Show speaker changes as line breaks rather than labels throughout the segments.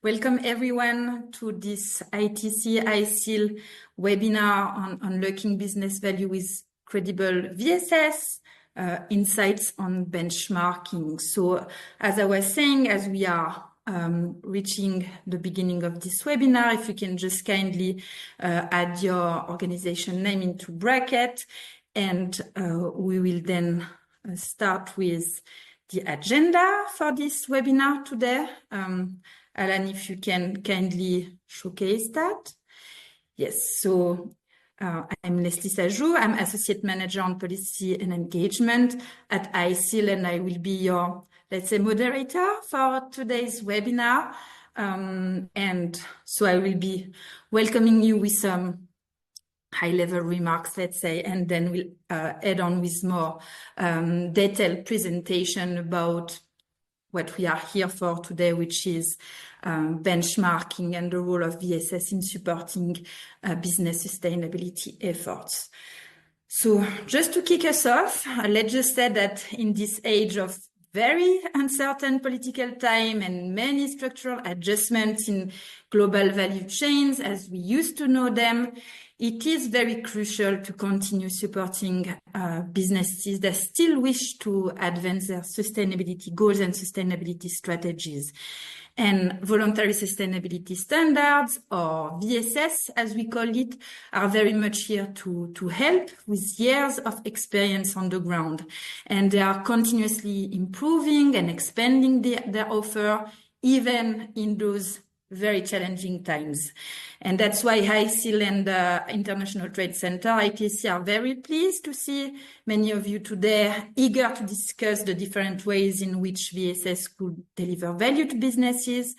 Welcome everyone to this ITC ISEAL webinar on unlocking business value with Credible VSS, insights on benchmarking. So as I was saying, as we are reaching the beginning of this webinar, if you can just kindly add your organization name into bracket, and we will then start with the agenda for this webinar today. Alan, if you can kindly showcase that. Yes, so I'm Leslie Sajou. I'm Associate Manager on Policy and Engagement at ISEAL, and I will be your, let's say, moderator for today's webinar. And so I will be welcoming you with some high-level remarks, let's say, and then we'll add on with more detailed presentation about what we are here for today, which is benchmarking and the role of VSS in supporting business sustainability efforts. So just to kick us off, let's just say that in this age of very uncertain political time and many structural adjustments in global value chains as we used to know them, it is very crucial to continue supporting businesses that still wish to advance their sustainability goals and sustainability strategies. And voluntary sustainability standards, or VSS as we call it, are very much here to help with years of experience on the ground. And they are continuously improving and expanding their offer, even in those very challenging times. And that's why ISEAL and the International Trade Center, ITC, are very pleased to see many of you today eager to discuss the different ways in which VSS could deliver value to businesses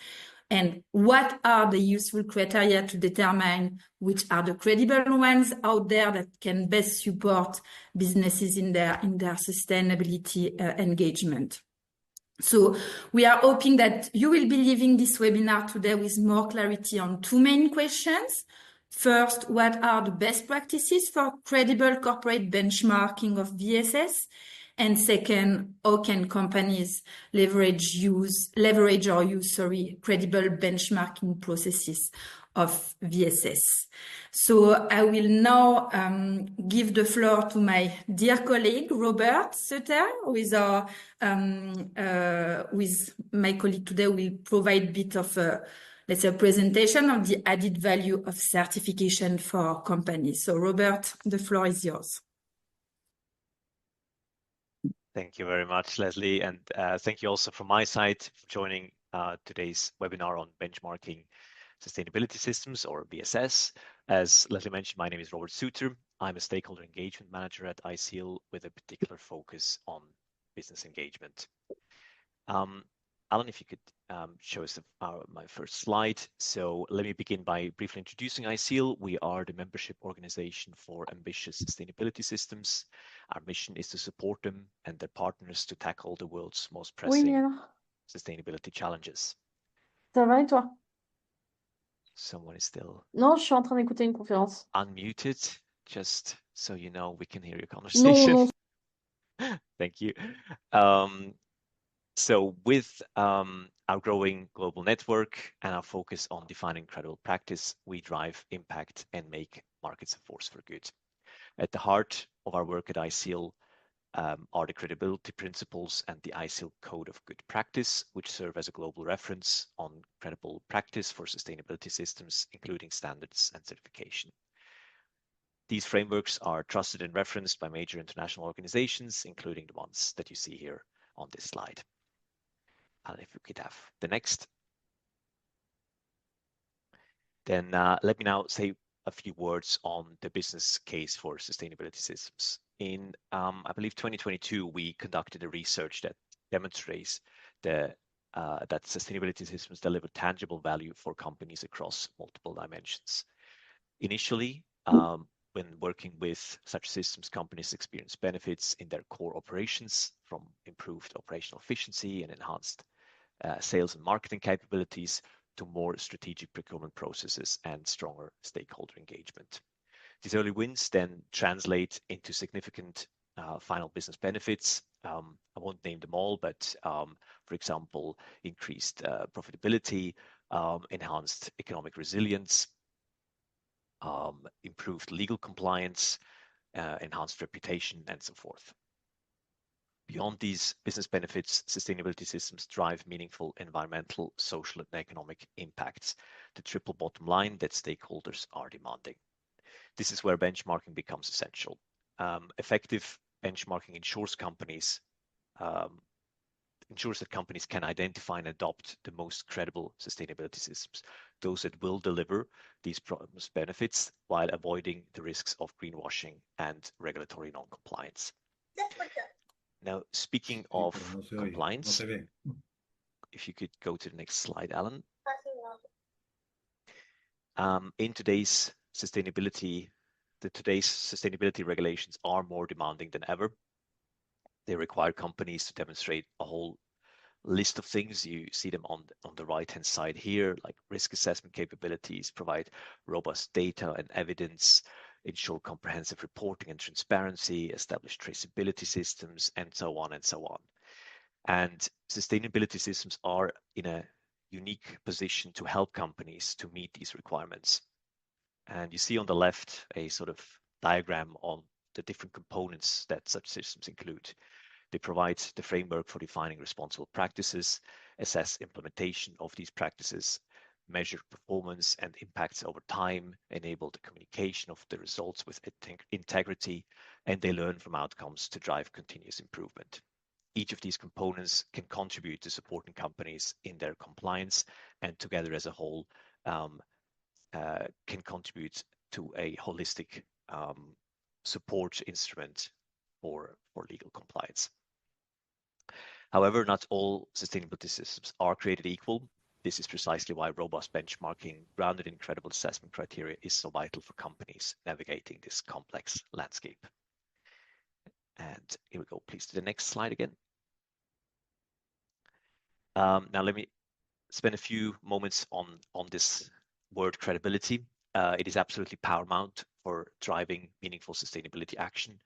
and what are the useful criteria to determine which are the credible ones out there that can best support businesses in their sustainability engagement. So we are hoping that you will be leaving this webinar today with more clarity on two main questions. First, what are the best practices for credible corporate benchmarking of VSS? And second, how can companies leverage or use credible benchmarking processes of VSS? So I will now give the floor to my dear colleague, Robert Sutter, with my colleague today will provide a bit of let's say a presentation of the added value of certification for companies. So Robert, the floor is yours.
Thank you very much, Leslie. And thank you also from my side for joining today's webinar on benchmarking sustainability systems, or VSS. As Leslie mentioned, my name is Robert Sutter. I'm a stakeholder engagement manager at ISEAL with a particular focus on business engagement. Alan, if you could show us my first slide. So let me begin by briefly introducing ISEAL. We are the membership organization for ambitious sustainability systems. Our mission is to support them and their partners to tackle the world's most pressing sustainability challenges.
Ça va et toi?
Someone is still
Non, je suis en train d'écouter une conférence.
Unmuted, just so you know we can hear your conversation.
Non,
non. Thank you. So with our growing global network and our focus on defining credible practice, we drive impact and make markets a force for good. At the heart of our work at ISEAL are the credibility principles and the ISEAL Code of Good Practice, which serve as a global reference on credible practice for sustainability systems, including standards and certification. These frameworks are trusted and referenced by major international organizations, including the ones that you see here on this slide. And if we could have the next. Then let me now say a few words on the business case for sustainability systems. In, I believe, 2022, we conducted a research that demonstrates that sustainability systems deliver tangible value for companies across multiple dimensions. Initially, when working with such systems, companies experience benefits in their core operations, from improved operational efficiency and enhanced sales and marketing capabilities to more strategic procurement processes and stronger stakeholder engagement. These early wins then translate into significant final business benefits. I won't name them all, but for example, increased profitability, enhanced economic resilience, improved legal compliance, enhanced reputation, and so forth. Beyond these business benefits, sustainability systems drive meaningful environmental, social, and economic impacts, the triple bottom line that stakeholders are demanding. This is where benchmarking becomes essential. Effective benchmarking ensures that companies can identify and adopt the most credible sustainability systems, those that will deliver these promised benefits while avoiding the risks of greenwashing and regulatory non-compliance. Now, speaking of compliance, if you could go to the next slide, Alan. In today's sustainability regulations are more demanding than ever. They require companies to demonstrate a whole list of things. You see them on the right-hand side here, like risk assessment capabilities, provide robust data and evidence, ensure comprehensive reporting and transparency, establish traceability systems, and so on and so on. And sustainability systems are in a unique position to help companies to meet these requirements. And you see on the left a sort of diagram on the different components that such systems include. They provide the framework for defining responsible practices, assess implementation of these practices, measure performance and impacts over time, enable the communication of the results with integrity, and they learn from outcomes to drive continuous improvement. Each of these components can contribute to supporting companies in their compliance, and together as a whole can contribute to a holistic support instrument for legal compliance. However, not all sustainability systems are created equal. This is precisely why robust benchmarking grounded in credible assessment criteria is so vital for companies navigating this complex landscape. And here we go, please, to the next slide again. Now let me spend a few moments on this word credibility. It is absolutely paramount for driving meaningful sustainability action.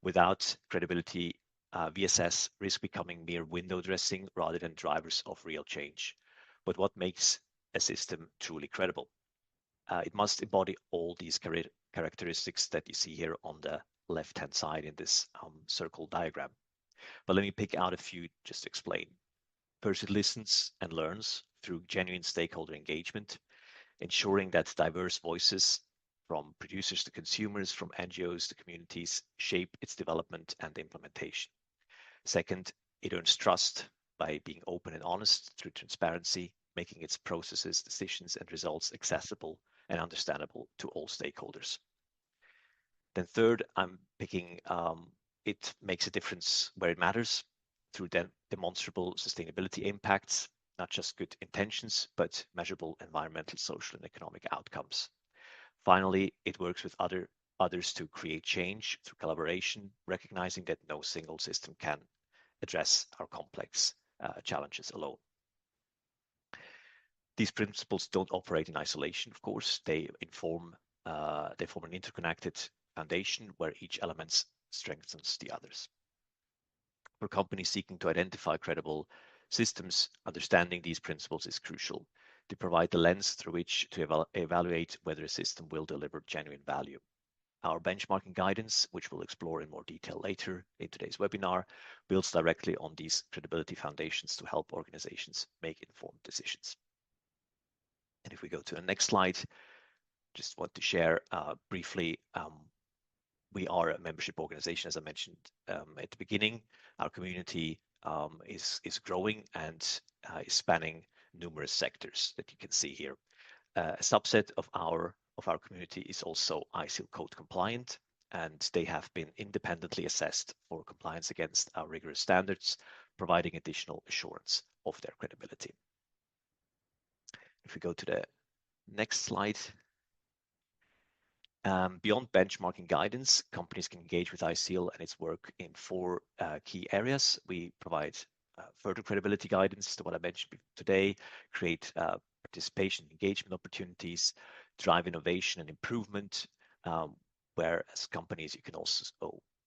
Without credibility, VSS risk becoming mere window dressing rather than drivers of real change. But what makes a system truly credible? It must embody all these characteristics that you see here on the left-hand side in this circle diagram. But let me pick out a few just to explain. First, it listens and learns through genuine stakeholder engagement, ensuring that diverse voices from producers to consumers, from NGOs to communities, shape its development and implementation. Second, it earns trust by being open and honest through transparency, making its processes, decisions, and results accessible and understandable to all stakeholders. Then third, I'm picking it makes a difference where it matters through demonstrable sustainability impacts, not just good intentions, but measurable environmental, social, and economic outcomes. Finally, it works with others to create change through collaboration, recognizing that no single system can address our complex challenges alone. These principles don't operate in isolation, of course. They form an interconnected foundation where each element strengthens the others. For companies seeking to identify credible systems, understanding these principles is crucial. They provide the lens through which to evaluate whether a system will deliver genuine value. Our benchmarking guidance, which we'll explore in more detail later in today's webinar, builds directly on these credibility foundations to help organizations make informed decisions. And if we go to the next slide, just want to share briefly, we are a membership organization, as I mentioned at the beginning. Our community is growing and is spanning numerous sectors that you can see here. A subset of our community is also ISEAL code compliant, and they have been independently assessed for compliance against our rigorous standards, providing additional assurance of their credibility. If we go to the next slide. Beyond benchmarking guidance, companies can engage with ISEAL and its work in four key areas. We provide further credibility guidance to what I mentioned today, create participation and engagement opportunities, drive innovation and improvement, where as companies you can also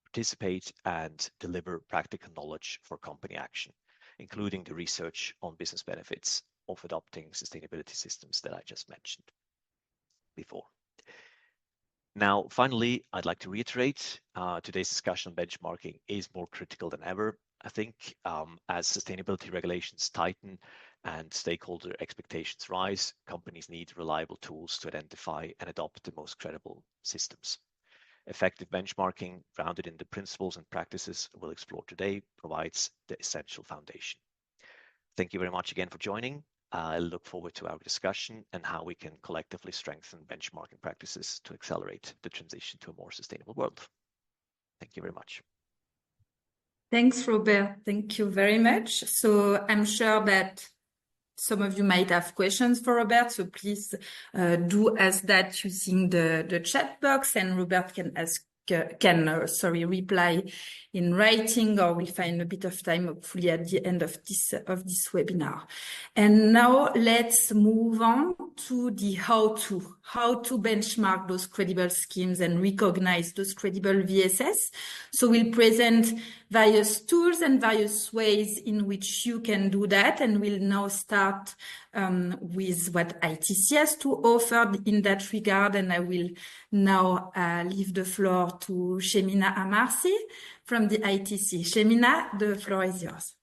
participate and deliver practical knowledge for company action, including the research on business benefits of adopting sustainability systems that I just mentioned before. Now, finally, I'd like to reiterate today's discussion on benchmarking is more critical than ever. I think as sustainability regulations tighten and stakeholder expectations rise, companies need reliable tools to identify and adopt the most credible systems. Effective benchmarking, grounded in the principles and practices we'll explore today, provides the essential foundation. Thank you very much again for joining. I look forward to our discussion and how we can collectively strengthen benchmarking practices to accelerate the transition to a more sustainable world. Thank you very much.
Thanks, Robert. Thank you very much. So I'm sure that some of you might have questions for Robert, so please do ask that using the chat box, and Robert can reply in writing, or we'll find a bit of time, hopefully, at the end of this webinar. And now let's move on to the how to benchmark those credible schemes and recognize those credible VSS. So we'll present various tools and various ways in which you can do that, and we'll now start with what ITC has to offer in that regard, and I will now leave the floor to Shemina Amarsi from the ITC. Shemina, the floor is yours.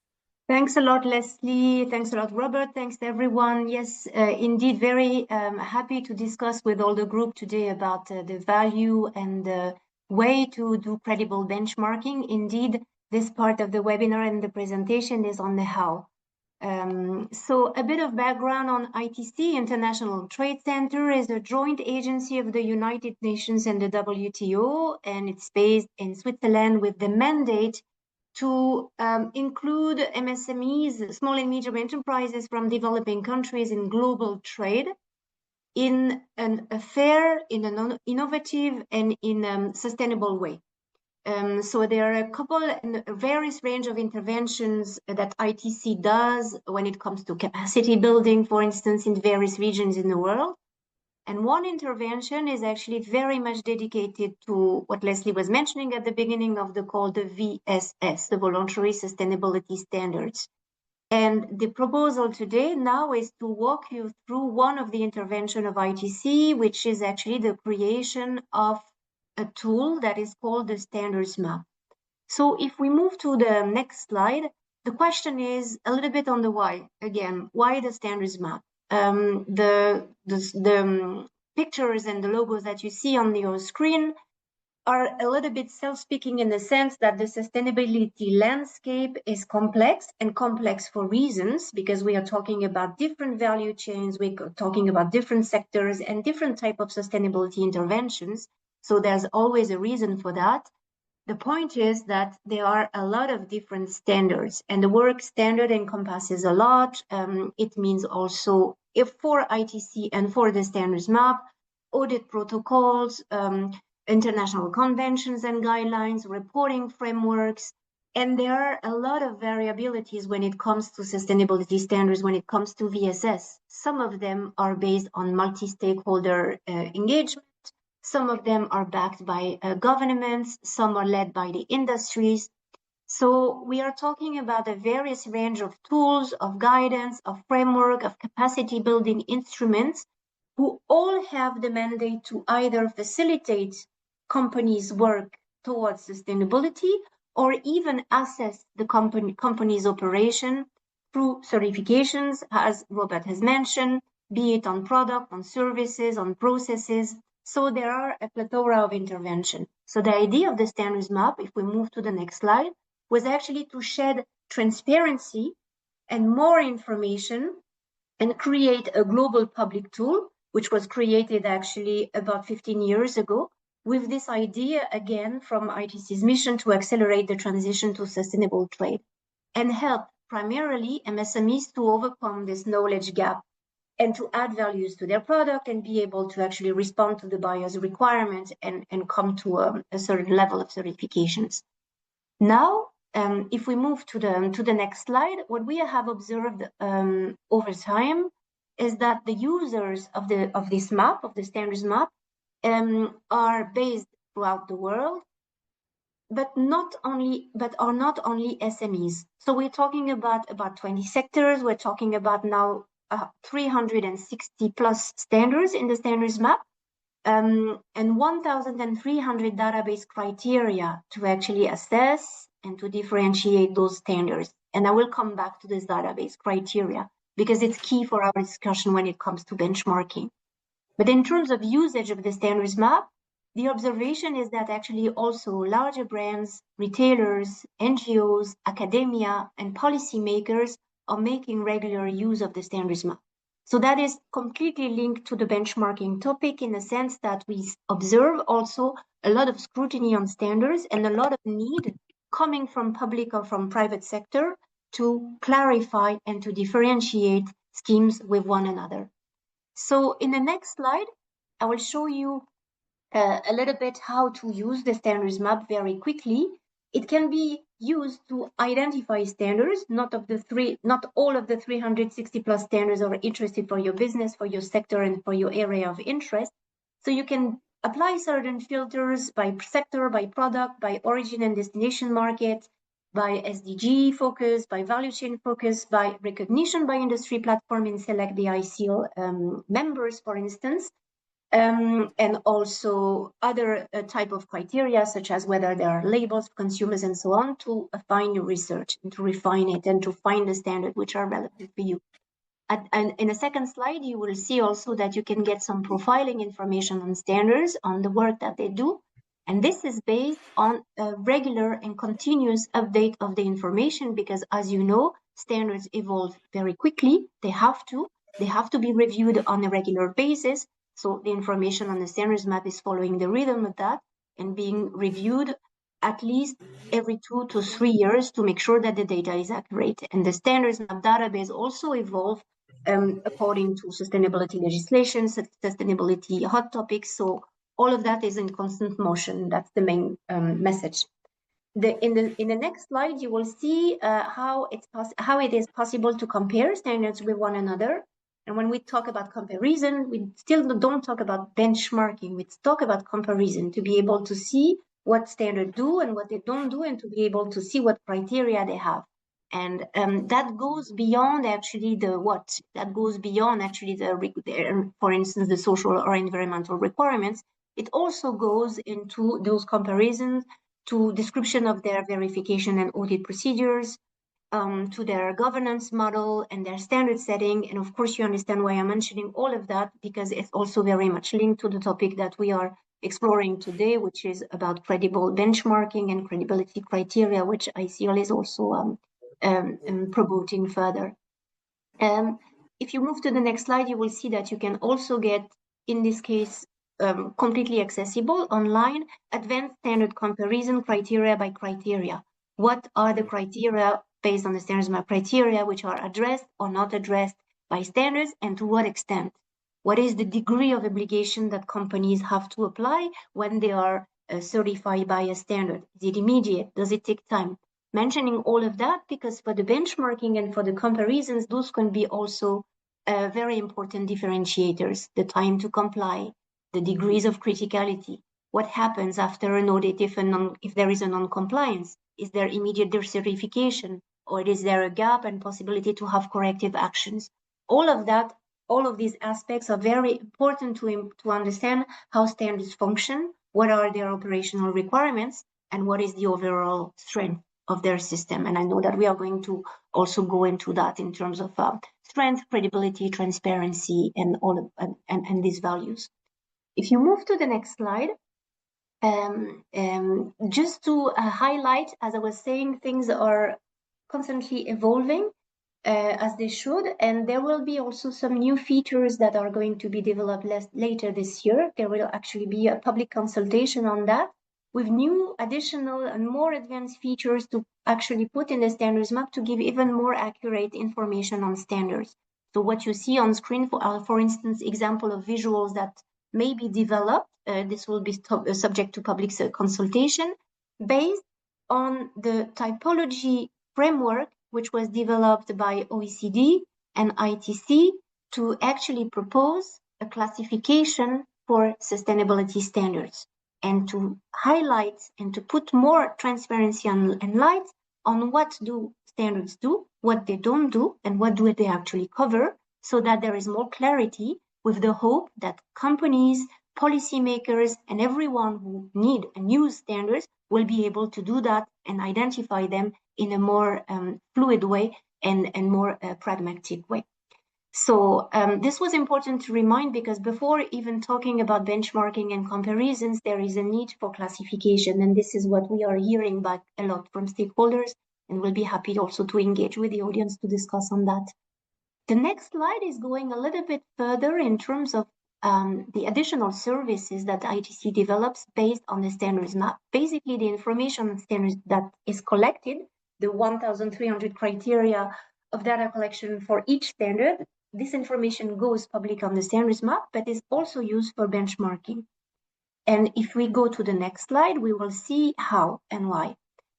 Thanks a lot, Leslie. Thanks a lot, Robert. Thanks to everyone. Yes, indeed, very happy to discuss with all the group today about the value and the way to do credible benchmarking. Indeed, this part of the webinar and the presentation is on the how. So a bit of background on ITC, International Trade Center, is a joint agency of the United Nations and the WTO, and it's based in Switzerland with the mandate to include MSMEs, small and medium enterprises from developing countries in global trade in a fair, in an innovative, and in a sustainable way. So there are a couple and various range of interventions that ITC does when it comes to capacity building, for instance, in various regions in the world. And one intervention is actually very much dedicated to what Leslie was mentioning at the beginning of the call, the VSS, the Voluntary Sustainability Standards. And the proposal today now is to walk you through one of the intervention of ITC, which is actually the creation of a tool that is called the standards map. So if we move to the next slide, the question is a little bit on the why. Again, why the standards map? The pictures and the logos that you see on your screen are a little bit self-speaking in the sense that the sustainability landscape is complex, and complex for reasons, because we are talking about different value chains, we're talking about different sectors and different type of sustainability interventions. So there's always a reason for that. The point is that there are a lot of different standards, and the word standard encompasses a lot. It means also, if for ITC and for the standards map, audit protocols, international conventions and guidelines, reporting frameworks, and there are a lot of variabilities when it comes to sustainability standards, when it comes to VSS. Some of them are based on multi-stakeholder engagement. Some of them are backed by governments, some are led by the industries. So we are talking about a various range of tools, of guidance, of framework, of capacity building instruments, who all have the mandate to either facilitate companies' work towards sustainability or even assess the company's operation through certifications, as Robert has mentioned, be it on product, on services, on processes. So there are a plethora of intervention. So the idea of the standards map, if we move to the next slide, was actually to shed transparency and more information and create a global public tool, which was created actually about 15 years ago, with this idea, again, from ITC's mission to accelerate the transition to sustainable trade and help primarily MSMEs to overcome this knowledge gap and to add values to their product and be able to actually respond to the buyer's requirements and come to a certain level of certifications. Now, if we move to the next slide, what we have observed over time is that the users of this map, of the standards map, are based throughout the world, but are not only SMEs. So we're talking about 20 sectors. We're talking about now 360 plus standards in the standards map, and 1,300 database criteria to actually assess and to differentiate those standards. And I will come back to this database criteria because it's key for our discussion when it comes to benchmarking. But in terms of usage of the standards map, the observation is that actually also larger brands, retailers, NGOs, academia, and policymakers are making regular use of the standards map. So that is completely linked to the benchmarking topic in the sense that we observe also a lot of scrutiny on standards and a lot of need coming from public or from private sector to clarify and to differentiate schemes with one another. So in the next slide, I will show you a little bit how to use the standards map very quickly. It can be used to identify standards. Not all of the 360 plus standards are interested for your business, for your sector, and for your area of interest. So you can apply certain filters by sector, by product, by origin and destination market, by SDG focus, by value chain focus, by recognition by industry platform, and select the ISEAL members, for instance. And also other type of criteria, such as whether there are labels for consumers and so on, to find your research and to refine it and to find the standard which are relevant for you. And in a second slide, you will see also that you can get some profiling information on standards, on the work that they do. And this is based on a regular and continuous update of the information because, as you know, standards evolve very quickly. They have to be reviewed on a regular basis. So the information on the standards map is following the rhythm of that and being reviewed at least every 2 to 3 years to make sure that the data is accurate. And the standards map database also evolve according to sustainability legislation, sustainability hot topics. So all of that is in constant motion. That's the main message. In the next slide, you will see how it is possible to compare standards with one another. And when we talk about comparison, we still don't talk about benchmarking. We talk about comparison to be able to see what standards do and what they don't do, and to be able to see what criteria they have. And that goes beyond actually that goes beyond actually for instance, the social or environmental requirements. It also goes into those comparisons to description of their verification and audit procedures, to their governance model and their standard setting. And of course, you understand why I'm mentioning all of that, because it's also very much linked to the topic that we are exploring today, which is about credible benchmarking and credibility criteria, which ISEAL is also promoting further. If you move to the next slide, you will see that you can also get, in this case, completely accessible online, advanced standard comparison criteria by criteria. What are the criteria based on the standards map criteria which are addressed or not addressed by standards, and to what extent? What is the degree of obligation that companies have to apply when they are certified by a standard? Is it immediate? Does it take time? Mentioning all of that because for the benchmarking and for the comparisons, those can be also very important differentiators. The time to comply, the degrees of criticality, what happens after an audit if there is a non-compliance? Is there immediate decertification, or is there a gap and possibility to have corrective actions? All of these aspects are very important to understand how standards function, what are their operational requirements, and what is the overall strength of their system. And I know that we are going to also go into that in terms of strength, credibility, transparency, and and these values. If you move to the next slide, just to highlight, as I was saying, things are constantly evolving as they should, and there will be also some new features that are going to be developed later this year. There will actually be a public consultation on that with new, additional, and more advanced features to actually put in the standards map to give even more accurate information on standards. So what you see on screen, for instance, example of visuals that may be developed, this will be subject to public consultation, based on the typology framework, which was developed by OECD and ITC to actually propose a classification for sustainability standards, and to highlight and to put more transparency and light on what do standards do, what they don't do, and what do they actually cover, so that there is more clarity, with the hope that companies, policymakers, and everyone who need and use standards will be able to do that and identify them in a more fluid way and more pragmatic way. So this was important to remind, because before even talking about benchmarking and comparisons, there is a need for classification. And this is what we are hearing back a lot from stakeholders, and we'll be happy also to engage with the audience to discuss on that. The next slide is going a little bit further in terms of the additional services that ITC develops based on the standards map. Basically, the information standards that is collected, the 1,300 criteria of data collection for each standard, this information goes public on the standards map, but is also used for benchmarking. And if we go to the next slide, we will see how and why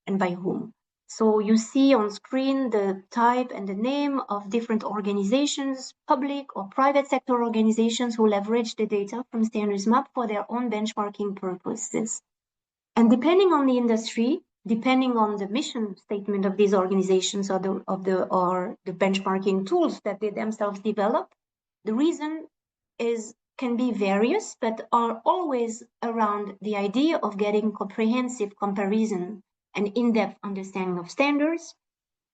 and by whom. So you see on screen the type and the name of different organizations, public or private sector organizations who leverage the data from standards map for their own benchmarking purposes. And depending on the industry, depending on the mission statement of these organizations or the benchmarking tools that they themselves develop, the reason can be various, but are always around the idea of getting comprehensive comparison and in-depth understanding of standards,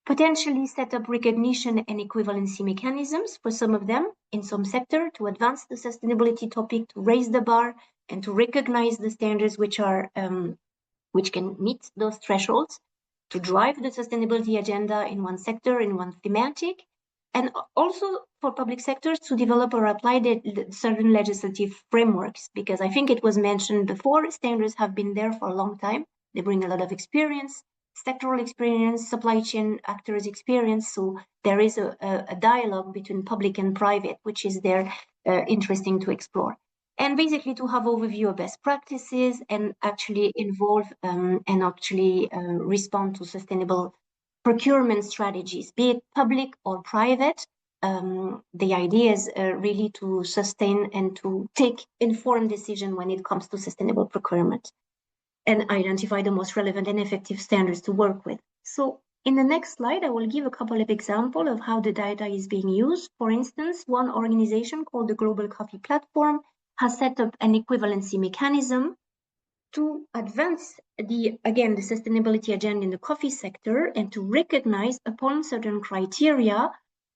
potentially set up recognition and equivalency mechanisms for some of them in some sector to advance the sustainability topic, to raise the bar, and to recognize the standards which are which can meet those thresholds, to drive the sustainability agenda in one sector, in one thematic, and also for public sectors to develop or apply certain legislative frameworks, because I think it was mentioned before, standards have been there for a long time. They bring a lot of experience, sectoral experience, supply chain actors experience. So there is a dialogue between public and private, which is there interesting to explore. And basically to have overview of best practices and actually involve and actually respond to sustainable procurement strategies, be it public or private. The idea is really to sustain and to take informed decision when it comes to sustainable procurement and identify the most relevant and effective standards to work with. So in the next slide, I will give a couple of examples of how the data is being used. For instance, one organization called the Global Coffee Platform has set up an equivalency mechanism to advance the sustainability agenda in the coffee sector and to recognize upon certain criteria,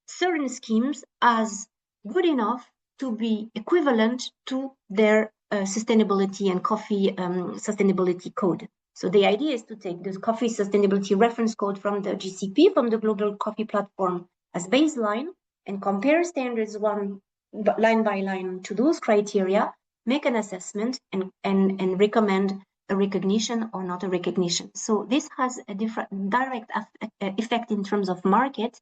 certain schemes as good enough to be equivalent to their sustainability and coffee sustainability code. So the idea is to take this coffee sustainability reference code from the GCP, from the Global Coffee Platform as baseline, and compare standards line by line to those criteria, make an assessment and recommend a recognition or not a recognition. So this has a different direct effect in terms of market,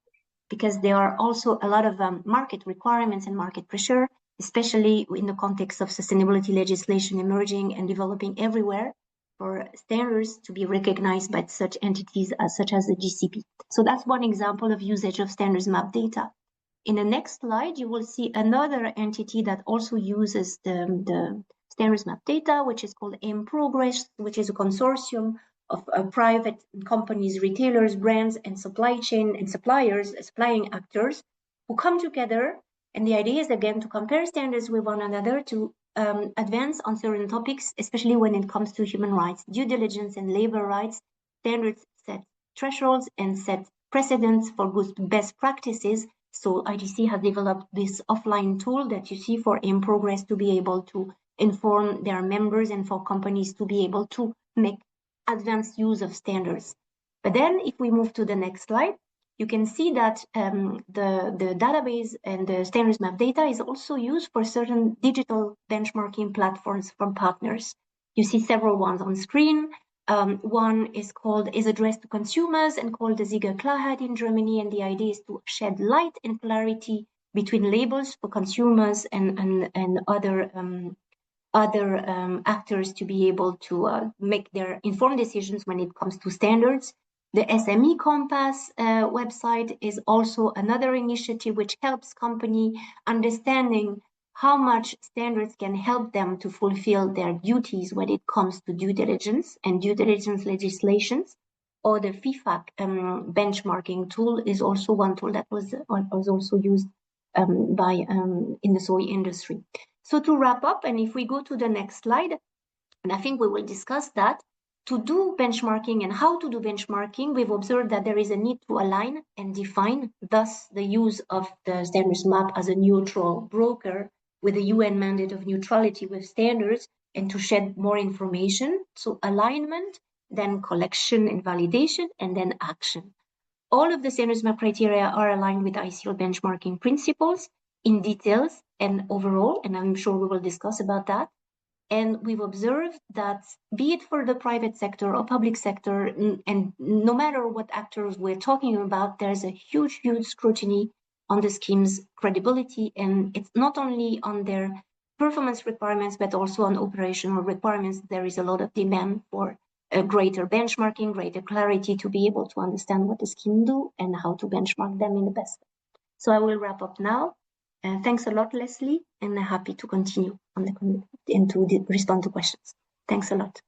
because there are also a lot of market requirements and market pressure, especially in the context of sustainability legislation emerging and developing everywhere, for standards to be recognized by such entities such as the GCP. So that's one example of usage of standards map data. In the next slide, you will see another entity that also uses the standards map data, which is called AIM Progress, which is a consortium of private companies, retailers, brands, and supply chain and suppliers, supplying actors, who come together. And the idea is, again, to compare standards with one another, to advance on certain topics, especially when it comes to human rights, due diligence, and labor rights. Standards set thresholds and set precedents for good best practices. So ITC has developed this offline tool that you see for AIM Progress to be able to inform their members and for companies to be able to make advanced use of standards. But then if we move to the next slide, you can see that the database and the standards map data is also used for certain digital benchmarking platforms from partners. You see several ones on screen. One is addressed to consumers and called the Sieger Klarheit in Germany, and the idea is to shed light and clarity between labels for consumers and other actors to be able to make their informed decisions when it comes to standards. The SME Compass website is also another initiative which helps company understanding how much standards can help them to fulfill their duties when it comes to due diligence and due diligence legislations. Or the FIFAC benchmarking tool is also one tool that was also used in the soy industry. So to wrap up, and if we go to the next slide, and I think we will discuss that, to do benchmarking and how to do benchmarking, we've observed that there is a need to align and define, thus the use of the standards map as a neutral broker with a UN mandate of neutrality with standards and to shed more information. So alignment, then collection and validation, and then action. All of the standards map criteria are aligned with ISEAL benchmarking principles in details and overall, and I'm sure we will discuss about that. And we've observed that, be it for the private sector or public sector, and no matter what actors we're talking about, there's a huge, huge scrutiny on the scheme's credibility. And it's not only on their performance requirements, but also on operational requirements. There is a lot of demand for a greater benchmarking, greater clarity to be able to understand what the scheme do and how to benchmark them in the best way. So I will wrap up now. Thanks a lot, Leslie, and I'm happy to continue on and to respond to questions. Thanks a lot.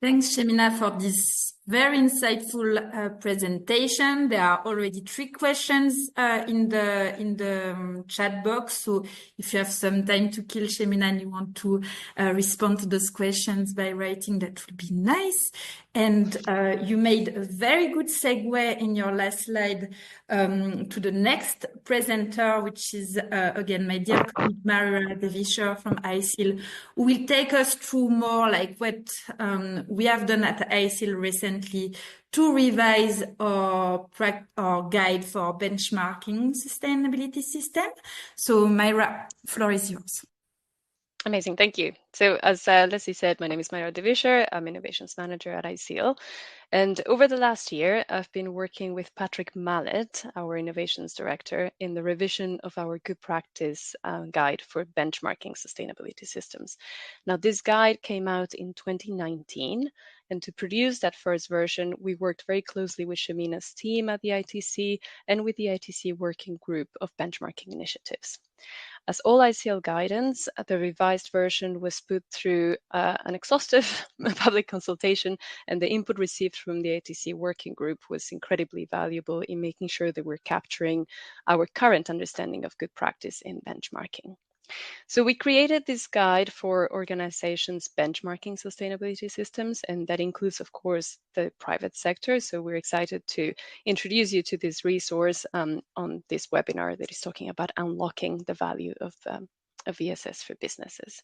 Thanks, Shemina, for this very insightful presentation. There are already 3 questions in the chat box. So if you have some time to kill, Shemina, and you want to respond to those questions by writing, that would be nice. And you made a very good segue in your last slide to the next presenter, which is, again, my dear colleague, Maria Devischer from ISEAL, who will take us through more like what we have done at ISEAL recently to revise our guide for benchmarking sustainability system. So Myra, floor is yours.
Amazing, thank you. So as Leslie said, my name is Myra Devischer. I'm Innovations Manager at ISEAL. And over the last year, I've been working with Patrick Mallet, our Innovations Director, in the revision of our Good Practice Guide for Benchmarking Sustainability Systems. Now, this guide came out in 2019, and to produce that first version, we worked very closely with Shemina's team at the ITC and with the ITC Working Group of Benchmarking Initiatives. As all ISEAL guidance, the revised version was put through an exhaustive public consultation, and the input received from the ITC Working Group was incredibly valuable in making sure that we're capturing our current understanding of good practice in benchmarking. So we created this guide for organizations benchmarking sustainability systems, and that includes, of course, the private sector. So we're excited to introduce you to this resource on this webinar that is talking about unlocking the value of VSS for businesses.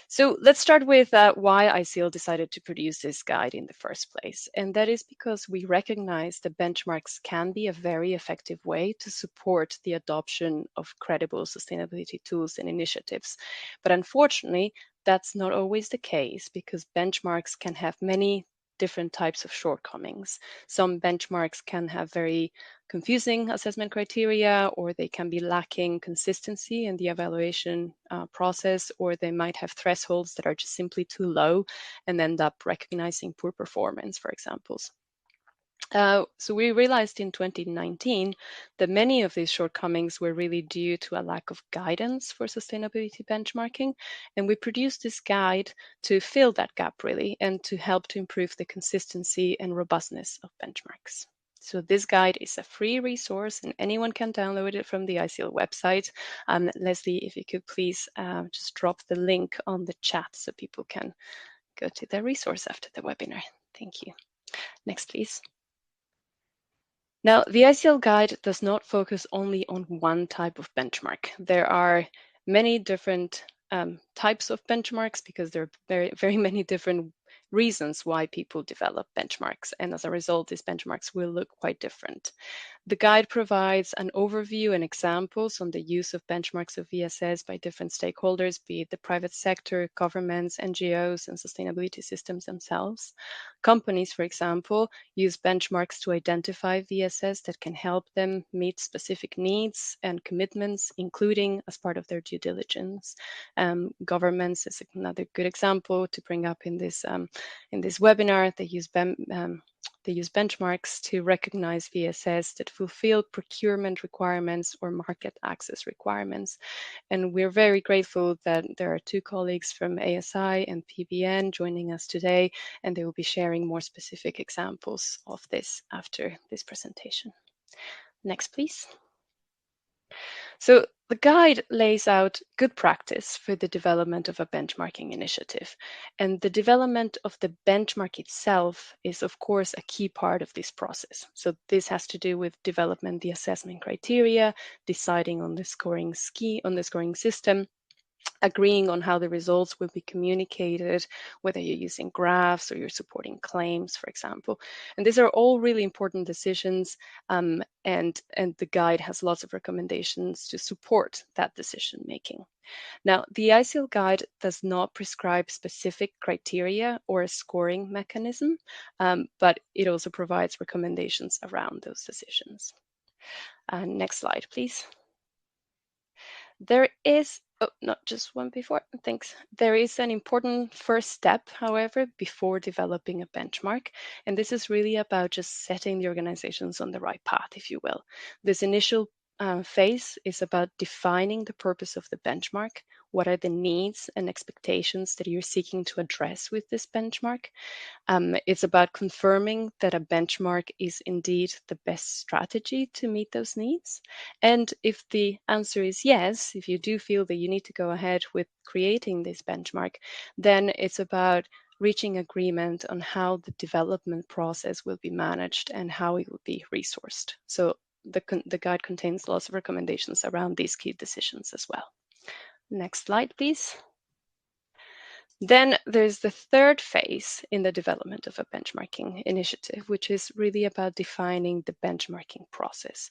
So let's start with why ISEAL decided to produce this guide in the first place. And that is because we recognize that benchmarks can be a very effective way to support the adoption of credible sustainability tools and initiatives. But unfortunately, that's not always the case because benchmarks can have many different types of shortcomings. Some benchmarks can have very confusing assessment criteria, or they can be lacking consistency in the evaluation process, or they might have thresholds that are just simply too low and end up recognizing poor performance, for example. So we realized in 2019 that many of these shortcomings were really due to a lack of guidance for sustainability benchmarking. And we produced this guide to fill that gap really and to help to improve the consistency and robustness of benchmarks. So this guide is a free resource and anyone can download it from the ISEAL website. Leslie, if you could please just drop the link on the chat so people can go to the resource after the webinar. Thank you. Next, please. Now, the ISEAL guide does not focus only on one type of benchmark. There are many different types of benchmarks because there are very many different reasons why people develop benchmarks. And as a result, these benchmarks will look quite different. The guide provides an overview and examples on the use of benchmarks of VSS by different stakeholders, be it the private sector, governments, NGOs, and sustainability systems themselves. Companies, for example, use benchmarks to identify VSS that can help them meet specific needs and commitments, including as part of their due diligence. Governments is another good example to bring up in this webinar. They use benchmarks to recognize VSS that fulfill procurement requirements or market access requirements. And we're very grateful that there are 2 colleagues from ASI and PBN joining us today, and they will be sharing more specific examples of this after this presentation. Next, please. So the guide lays out good practice for the development of a benchmarking initiative. And the development of the benchmark itself is, of course, a key part of this process. So this has to do with development, the assessment criteria, deciding on the scoring scheme, on the scoring system, agreeing on how the results will be communicated, whether you're using graphs or you're supporting claims, for example. And these are all really important decisions, and the guide has lots of recommendations to support that decision making. Now, the ISEAL guide does not prescribe specific criteria or a scoring mechanism, but it also provides recommendations around those decisions. Next slide, please. There is, oh, not just one before, thanks. There is an important first step, however, before developing a benchmark. And this is really about just setting the organizations on the right path, if you will. This initial phase is about defining the purpose of the benchmark. What are the needs and expectations that you're seeking to address with this benchmark? It's about confirming that a benchmark is indeed the best strategy to meet those needs. And if the answer is yes, if you do feel that you need to go ahead with creating this benchmark, then it's about reaching agreement on how the development process will be managed and how it will be resourced. So the guide contains lots of recommendations around these key decisions as well. Next slide, please. Then there's the third phase in the development of a benchmarking initiative, which is really about defining the benchmarking process.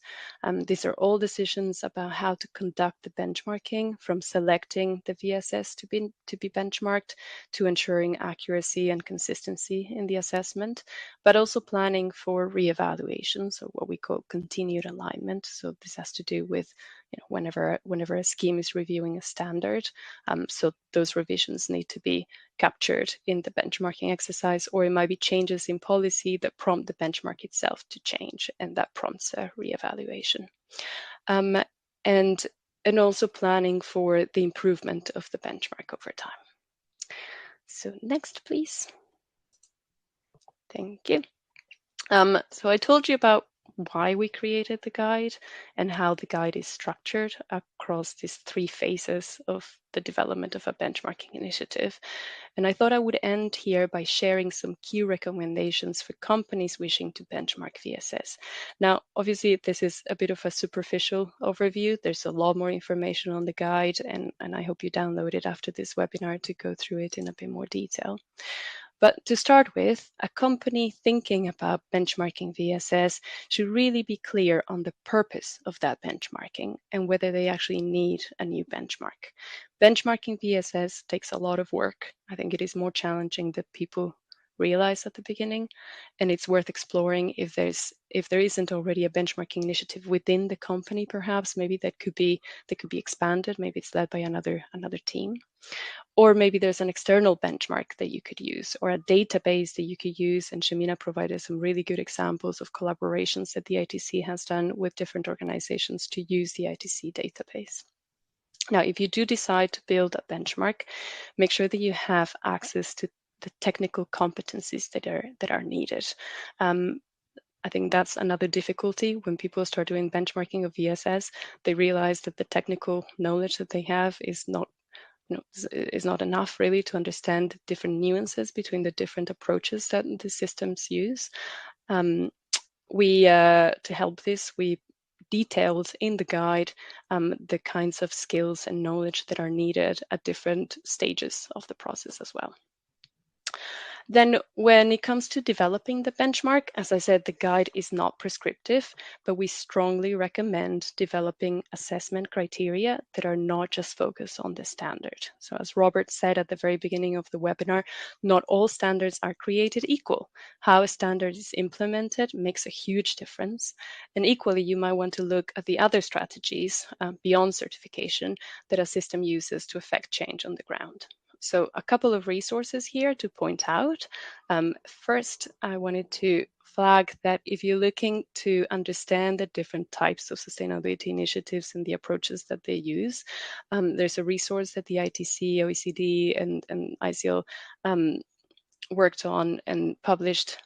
These are all decisions about how to conduct the benchmarking, from selecting the VSS to be benchmarked, to ensuring accuracy and consistency in the assessment, but also planning for reevaluation, so what we call continued alignment. So this has to do with whenever a scheme is reviewing a standard. So those revisions need to be captured in the benchmarking exercise, or it might be changes in policy that prompt the benchmark itself to change, and that prompts a reevaluation. And also planning for the improvement of the benchmark over time. So next, please. Thank you. So I told you about why we created the guide and how the guide is structured across these three phases of the development of a benchmarking initiative. And I thought I would end here by sharing some key recommendations for companies wishing to benchmark VSS. Now, obviously, this is a bit of a superficial overview. There's a lot more information on the guide, and I hope you download it after this webinar to go through it in a bit more detail. But to start with, a company thinking about benchmarking VSS should really be clear on the purpose of that benchmarking and whether they actually need a new benchmark. Benchmarking VSS takes a lot of work. I think it is more challenging than people realize at the beginning, and it's worth exploring if there isn't already a benchmarking initiative within the company, perhaps maybe that could be expanded. Maybe it's led by another team. Or maybe there's an external benchmark that you could use, or a database that you could use. And Shamina provided some really good examples of collaborations that the ITC has done with different organizations to use the ITC database. Now, if you do decide to build a benchmark, make sure that you have access to the technical competencies that are needed. I think that's another difficulty when people start doing benchmarking of VSS. They realize that the technical knowledge that they have is not enough really to understand different nuances between the different approaches that the systems use. To help this, we detailed in the guide the kinds of skills and knowledge that are needed at different stages of the process as well. Then when it comes to developing the benchmark, as I said, the guide is not prescriptive, but we strongly recommend developing assessment criteria that are not just focused on the standard. So as Robert said at the very beginning of the webinar, not all standards are created equal. How a standard is implemented makes a huge difference. And equally, you might want to look at the other strategies beyond certification that a system uses to affect change on the ground. So a couple of resources here to point out. First, I wanted to flag that if you're looking to understand the different types of sustainability initiatives and the approaches that they use, there's a resource that the ITC, OECD, and ISEAL worked on and published.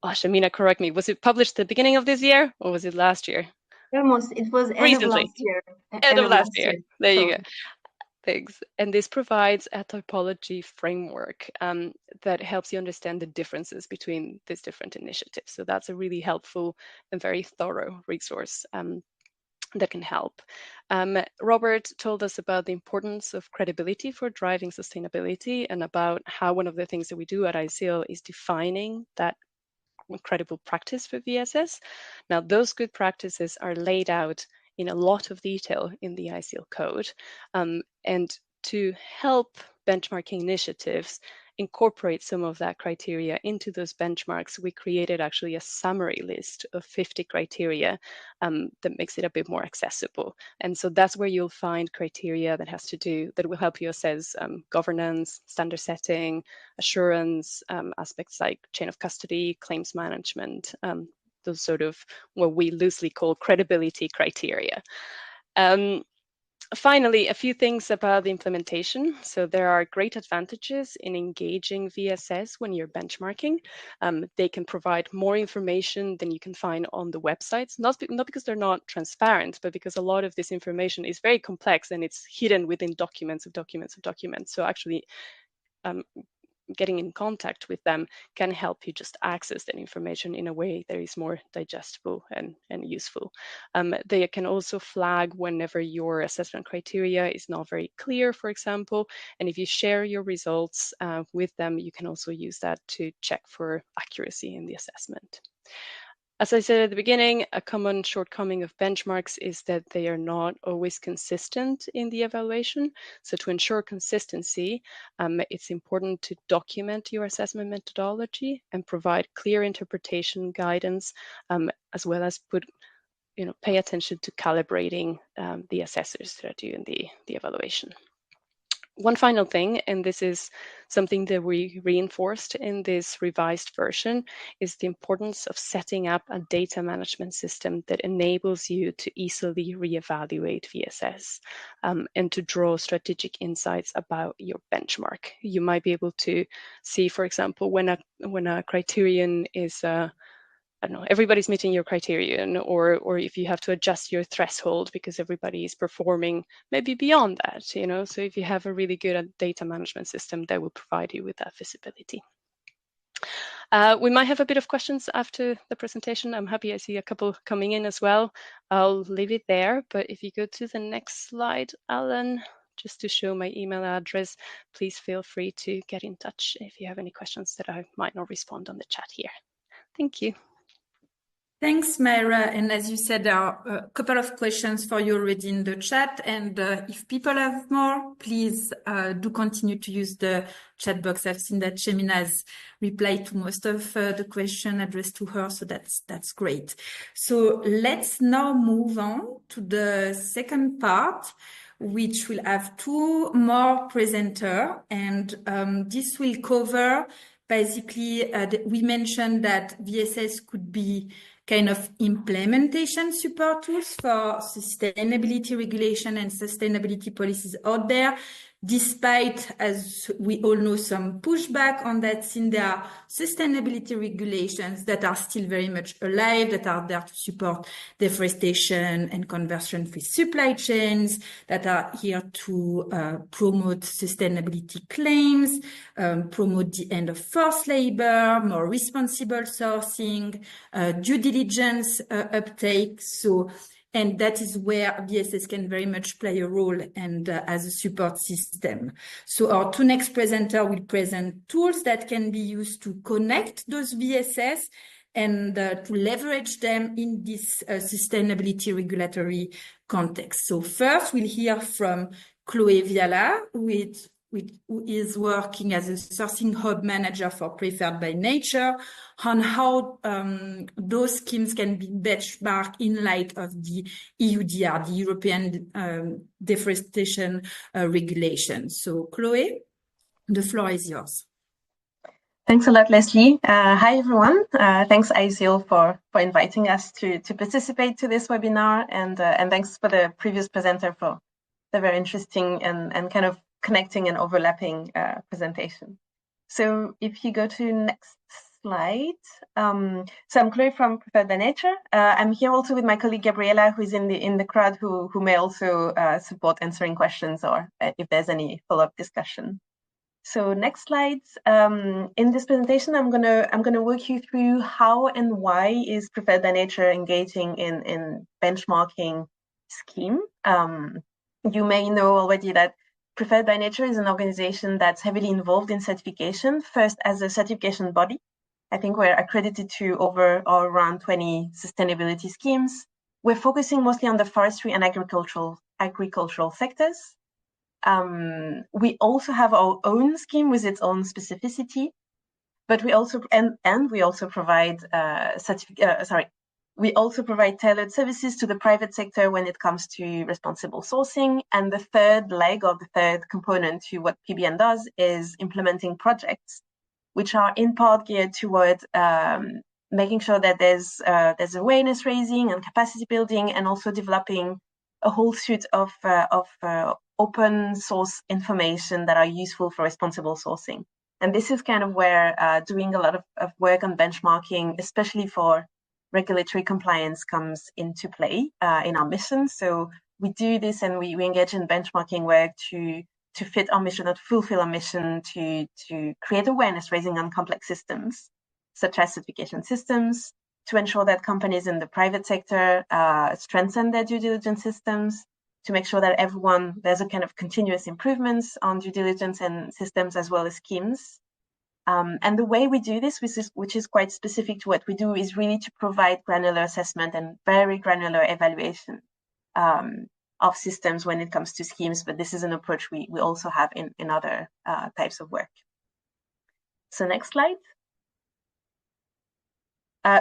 Oh, Shamina, correct me. Was it published at the beginning of this year or was it last year?
Almost. It was end of
Recently.
last year.
End of last year. There you
So,
go. Thanks. And this provides a typology framework that helps you understand the differences between these different initiatives. So that's a really helpful and very thorough resource that can help. Robert told us about the importance of credibility for driving sustainability and about how one of the things that we do at ISEAL is defining that credible practice for VSS. Now, those good practices are laid out in a lot of detail in the ISEAL code. And to help benchmarking initiatives incorporate some of that criteria into those benchmarks, we created actually a summary list of 50 criteria that makes it a bit more accessible. And so that's where you'll find criteria that will help you assess governance, standard setting, assurance, aspects like chain of custody, claims management, those sort of what we loosely call credibility criteria. Finally, a few things about the implementation. So there are great advantages in engaging VSS when you're benchmarking. They can provide more information than you can find on the websites, not because they're not transparent, but because a lot of this information is very complex and it's hidden within documents of documents of documents. So actually, getting in contact with them can help you just access that information in a way that is more digestible and useful. They can also flag whenever your assessment criteria is not very clear, for example, and if you share your results with them, you can also use that to check for accuracy in the assessment. As I said at the beginning, a common shortcoming of benchmarks is that they are not always consistent in the evaluation. So to ensure consistency, it's important to document your assessment methodology and provide clear interpretation guidance, as well as pay attention to calibrating the assessors that are doing the evaluation. One final thing, and this is something that we reinforced in this revised version, is the importance of setting up a data management system that enables you to easily reevaluate VSS and to draw strategic insights about your benchmark. You might be able to see, for example, when a criterion is I don't know, everybody's meeting your criterion, or if you have to adjust your threshold because everybody is performing maybe beyond that, So if you have a really good data management system, that will provide you with that visibility. We might have a bit of questions after the presentation. I'm happy I see a couple coming in as well. I'll leave it there, but if you go to the next slide, Alan, just to show my email address, please feel free to get in touch if you have any questions that I might not respond on the chat here. Thank you.
Thanks, Myra. And as you said, there are a couple of questions for you already in the chat. And if people have more, please do continue to use the chat box. I've seen that Shemina has replied to most of the question addressed to her. So that's great. So let's now move on to the second part, which will have two more presenters. And this will cover basically, we mentioned that VSS could be kind of implementation support tools for sustainability regulation and sustainability policies out there. Despite, as we all know, some pushback on that scene, there are sustainability regulations that are still very much alive, that are there to support deforestation and conversion-free supply chains, that are here to promote sustainability claims, promote the end of forced labor, more responsible sourcing, due diligence uptake. And that is where VSS can very much play a role and as a support system. So our two next presenters will present tools that can be used to connect those VSS and to leverage them in this sustainability regulatory context. So first, we'll hear from Chloe Viala, who is working as a sourcing hub manager for Preferred by Nature, on how those schemes can be benchmarked in light of the EUDR, the European Deforestation Regulation. So, Chloe, the floor is yours.
Thanks a lot, Leslie. Hi, everyone. Thanks, ISEAL, for inviting us to participate to this webinar, and thanks for the previous presenter for the very interesting and kind of connecting and overlapping presentation. So if you go to next slide. So I'm Chloe from Preferred by Nature. I'm here also with my colleague Gabriela, who is in the crowd, who may also support answering questions or if there's any follow-up discussion. So next slides. In this presentation, I'm gonna walk you through how and why is Preferred by Nature engaging in benchmarking scheme. You may know already that Preferred by Nature is an organization that's heavily involved in certification, first as a certification body. I think we're accredited to over or around 20 sustainability schemes. We're focusing mostly on the forestry and agricultural sectors. We also have our own scheme with its own specificity, but we also we also provide we also provide tailored services to the private sector when it comes to responsible sourcing. And the third leg or the third component to what PBN does is implementing projects, which are in part geared toward making sure that there's awareness raising and capacity building, and also developing a whole suite of open source information that are useful for responsible sourcing. And this is kind of where doing a lot of work on benchmarking, especially for regulatory compliance, comes into play in our mission. So we do this and we engage in benchmarking work to fit our mission, or to fulfill our mission, to create awareness raising on complex systems, such as certification systems, to ensure that companies in the private sector strengthen their due diligence systems, to make sure that there's a kind of continuous improvements on due diligence and systems as well as schemes. And the way we do this, which is quite specific to what we do, is really to provide granular assessment and very granular evaluation of systems when it comes to schemes. But this is an approach we also have in other types of work. So next slide.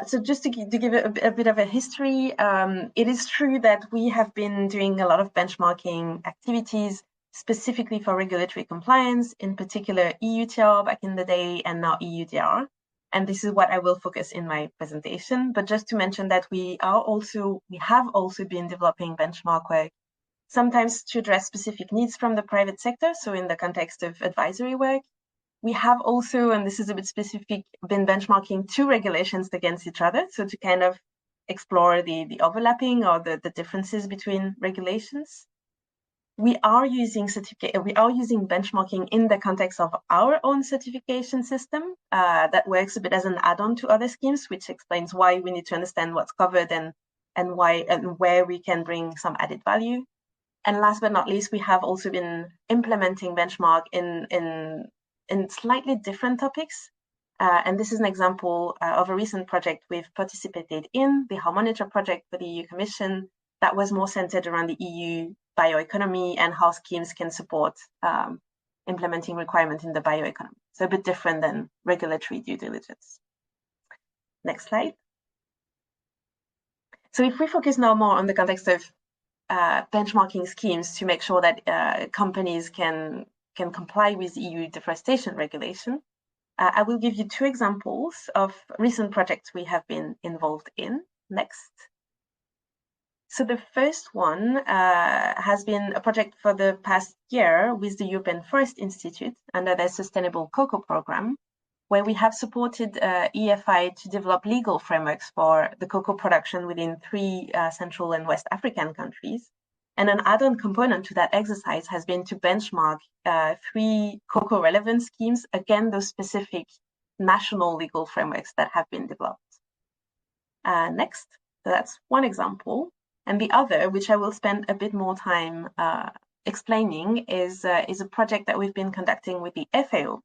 So just to give a bit of a history, it is true that we have been doing a lot of benchmarking activities specifically for regulatory compliance, in particular EUTR back in the day, and now EUDR. And this is what I will focus in my presentation. But just to mention that we have also been developing benchmark work, sometimes to address specific needs from the private sector. So in the context of advisory work, we have also, and this is a bit specific, been benchmarking two regulations against each other. So to kind of explore the overlapping or the differences between regulations. We are using benchmarking in the context of our own certification system that works a bit as an add-on to other schemes, which explains why we need to understand what's covered and where we can bring some added value. And last but not least, we have also been implementing benchmark in slightly different topics. And this is an example of a recent project we've participated in, the Harmonitor project for the EU Commission, that was more centered around the EU bioeconomy and how schemes can support implementing requirements in the bioeconomy. So a bit different than regulatory due diligence. Next slide. So if we focus now more on the context of benchmarking schemes to make sure that companies can comply with EU deforestation regulation, I will give you two examples of recent projects we have been involved in. Next. So the first one has been a project for the past year with the European Forest Institute under their Sustainable Cocoa Program, where we have supported EFI to develop legal frameworks for the cocoa production within 3 Central and West African countries. And an add-on component to that exercise has been to benchmark 3 cocoa relevant schemes against those specific national legal frameworks that have been developed. Next, so that's one example. And the other, which I will spend a bit more time explaining, is a project that we've been conducting with the FAO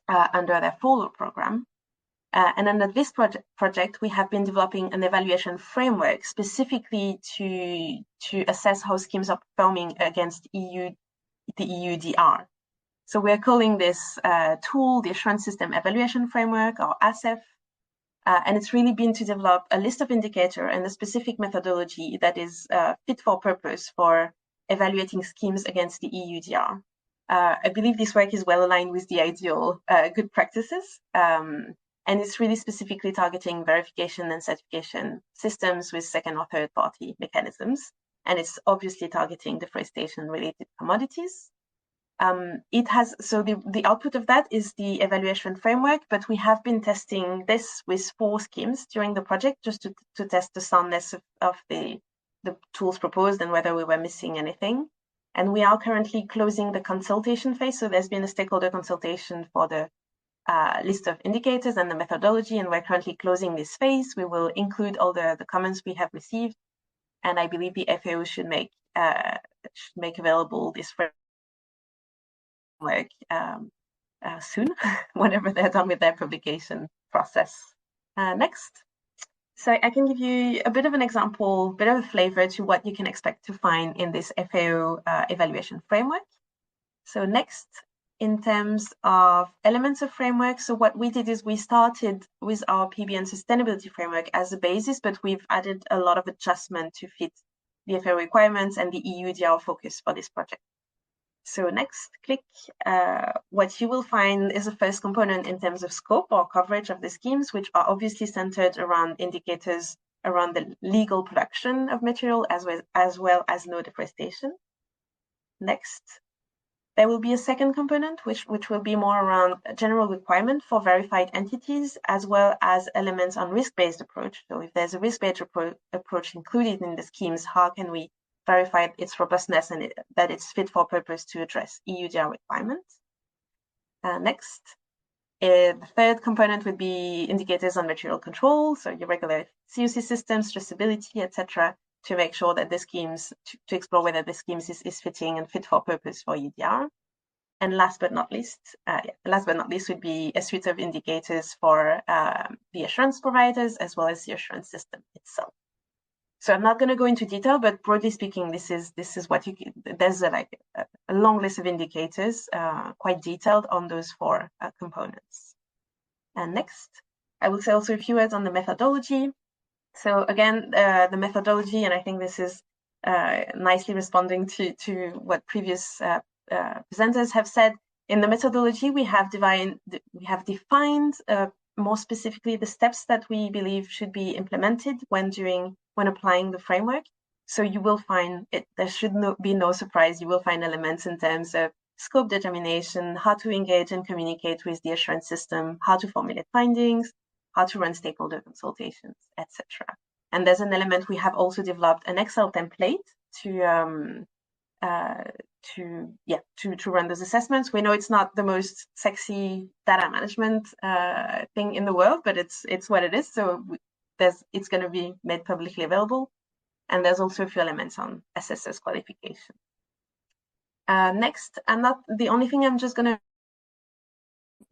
under their Follow program. And under this project, we have been developing an evaluation framework specifically to assess how schemes are performing against the EUDR. So we're calling this tool the Assurance System Evaluation Framework, or ASEF. And it's really been to develop a list of indicators and a specific methodology that is fit for purpose for evaluating schemes against the EUDR. I believe this work is well aligned with the ISEAL good practices. And it's really specifically targeting verification and certification systems with second or third party mechanisms. And it's obviously targeting deforestation related commodities. It has, so the output of that is the evaluation framework, but we have been testing this with 4 schemes during the project just to test the soundness of the tools proposed and whether we were missing anything. And we are currently closing the consultation phase. So there's been a stakeholder consultation for the list of indicators and the methodology, and we're currently closing this phase. We will include all the comments we have received, and I believe the FAO should make available this framework soon, whenever they're done with their publication process. Next. So I can give you a bit of an example, a bit of a flavor to what you can expect to find in this FAO evaluation framework. So next, in terms of elements of framework, so what we did is we started with our PBN sustainability framework as a basis, but we've added a lot of adjustment to fit the FAO requirements and the EUDR focus for this project. So next, click. What you will find is the first component in terms of scope or coverage of the schemes, which are obviously centered around indicators around the legal production of material as well as no deforestation. Next, there will be a second component, which will be more around a general requirement for verified entities, as well as elements on risk-based approach. So if there's a risk-based approach included in the schemes, how can we verify its robustness and that it's fit for purpose to address EUDR requirements? Next, the third component would be indicators on material control, so your regular COC systems, traceability, etc., to make sure that the schemes, to explore whether the schemes is fitting and fit for purpose for EUDR. And last but not least would be a suite of indicators for the assurance providers as well as the assurance system itself. So I'm not going to go into detail, but broadly speaking, this is what you can, there's a long list of indicators, quite detailed on those 4 components. And next, I will say also a few words on the methodology. So again, the methodology, and I think this is nicely responding to what previous presenters have said. In the methodology, we have defined more specifically the steps that we believe should be implemented when applying the framework. So you will find it, there should be no surprise. You will find elements in terms of scope determination, how to engage and communicate with the assurance system, how to formulate findings, how to run stakeholder consultations, etc. And there's an element, we have also developed an Excel template to run those assessments. We know it's not the most sexy data management thing in the world, but it's what it is. So it's going to be made publicly available. And there's also a few elements on assessors qualification. Next, the only thing I'm just going to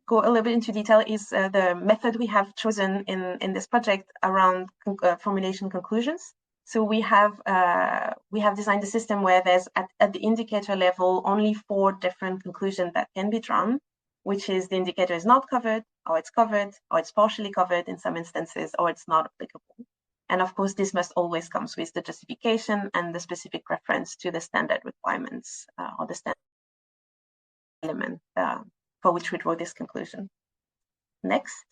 go a little bit into detail is the method we have chosen in this project around formulation conclusions. So we have designed a system where there's at the indicator level only 4 different conclusions that can be drawn, which is the indicator is not covered, or it's partially covered in some instances, or it's not applicable. And of course, this must always come with the justification and the specific reference to the standard requirements or the standard element for which we draw this conclusion. Next.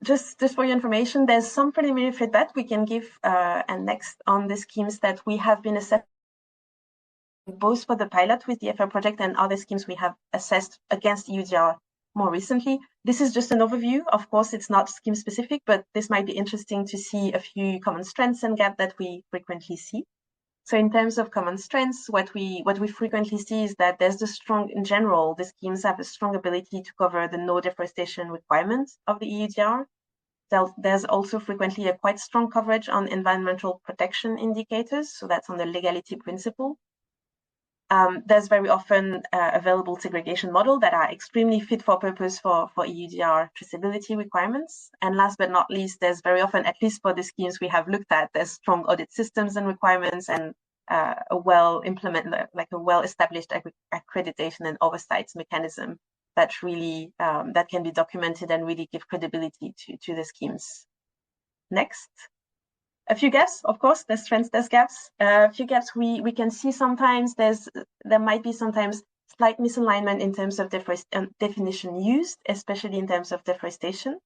Just for your information, there's some preliminary feedback we can give and next on the schemes that we have been assessing both for the pilot with the FAO project and other schemes we have assessed against EUDR more recently. This is just an overview. Of course, it's not scheme specific, but this might be interesting to see a few common strengths and gaps that we frequently see. So in terms of common strengths, what we frequently see is that in general, the schemes have a strong ability to cover the no deforestation requirements of the EUDR. There's also frequently a quite strong coverage on environmental protection indicators. So that's on the legality principle. There's very often available segregation model that are extremely fit for purpose for EUDR traceability requirements. And last but not least, there's very often, at least for the schemes we have looked at, there's strong audit systems and requirements and a well-established accreditation and oversight mechanism that really that can be documented and really give credibility to the schemes. Next. A few gaps, of course, there's strengths, there's gaps. A few gaps we can see sometimes. There might be sometimes slight misalignment in terms of definition used, especially in terms of deforestation.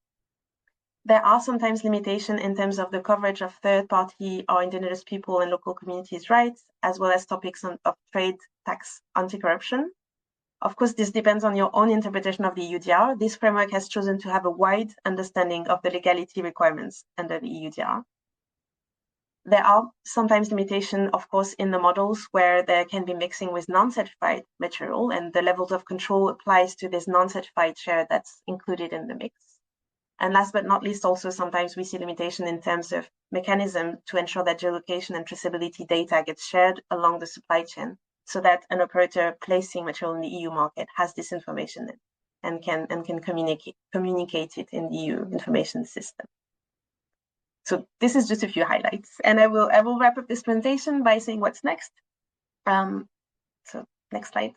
There are sometimes limitations in terms of the coverage of third-party or indigenous people and local communities' rights, as well as topics of trade, tax, anti-corruption. Of course, this depends on your own interpretation of the EUDR. This framework has chosen to have a wide understanding of the legality requirements under the EUDR. There are sometimes limitations, of course, in the models where there can be mixing with non-certified material, and the levels of control applies to this non-certified share that's included in the mix. And last but not least, also sometimes we see limitation in terms of mechanism to ensure that geolocation and traceability data gets shared along the supply chain, so that an operator placing material in the EU market has this information and can communicate it in the EU information system. So this is just a few highlights, and I will wrap up this presentation by saying what's next. So next slide.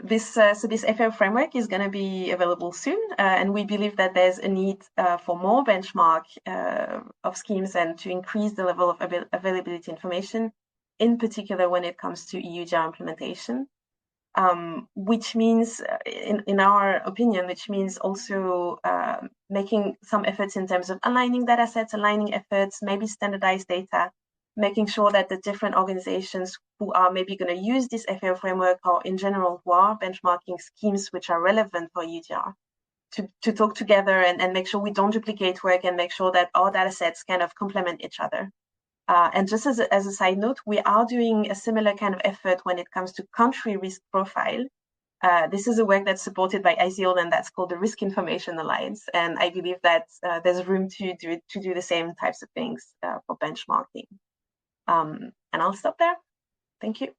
This FAO framework is going to be available soon, and we believe that there's a need for more benchmark of schemes and to increase the level of availability information, in particular when it comes to EUDR implementation, which means, in our opinion, which means also making some efforts in terms of aligning data sets, aligning efforts, maybe standardized data, making sure that the different organizations who are maybe going to use this FAO framework, or in general who are benchmarking schemes which are relevant for EUDR, to talk together and make sure we don't duplicate work, and make sure that our data sets kind of complement each other. And just as a side note, we are doing a similar kind of effort when it comes to country risk profile. This is a work that's supported by ISEAL, and that's called the Risk Information Alliance. And I believe that there's room to do the same types of things for benchmarking. And I'll stop there. Thank you.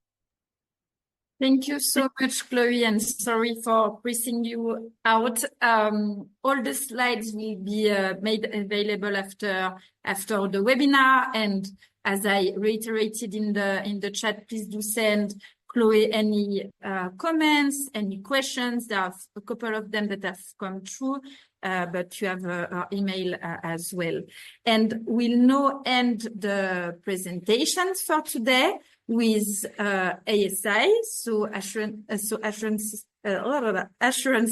Thank you so much, Chloe, and sorry for pressing you out. All the slides will be made available after the webinar, and as I reiterated in the chat, please do send Chloe any comments, any questions. There are a couple of them that have come through, but you have our email as well. And we'll now end the presentations for today with ASI, so Assurance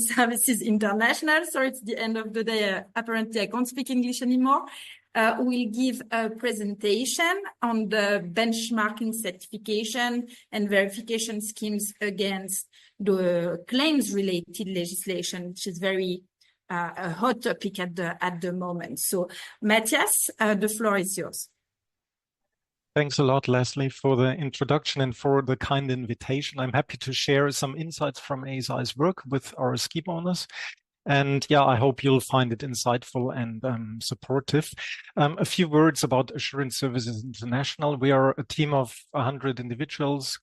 Services International. Sorry, it's the end of the day. Apparently, I can't speak English anymore. We'll give a presentation on the benchmarking, certification and verification schemes against the claims-related legislation, which is very a hot topic at the moment. So, Matthias, the floor is yours.
Thanks a lot, Leslie, for the introduction and for the kind invitation. I'm happy to share some insights from ASI's work with our scheme owners. And yeah, I hope you'll find it insightful and supportive. A few words about Assurance Services International. We are a team of 100 individuals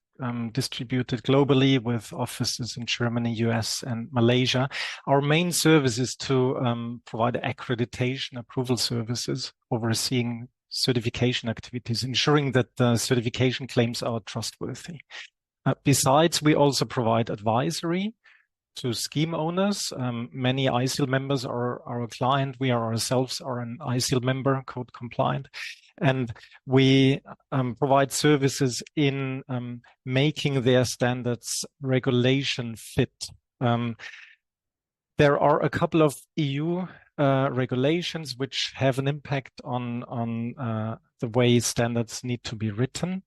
distributed globally with offices in Germany, US, and Malaysia. Our main service is to provide accreditation approval services, overseeing certification activities, ensuring that the certification claims are trustworthy. Besides, we also provide advisory to scheme owners. Many ISEAL members are our client. We ourselves are an ISEAL member, code compliant. And we provide services in making their standards regulation fit. There are a couple of EU regulations which have an impact on the way standards need to be written.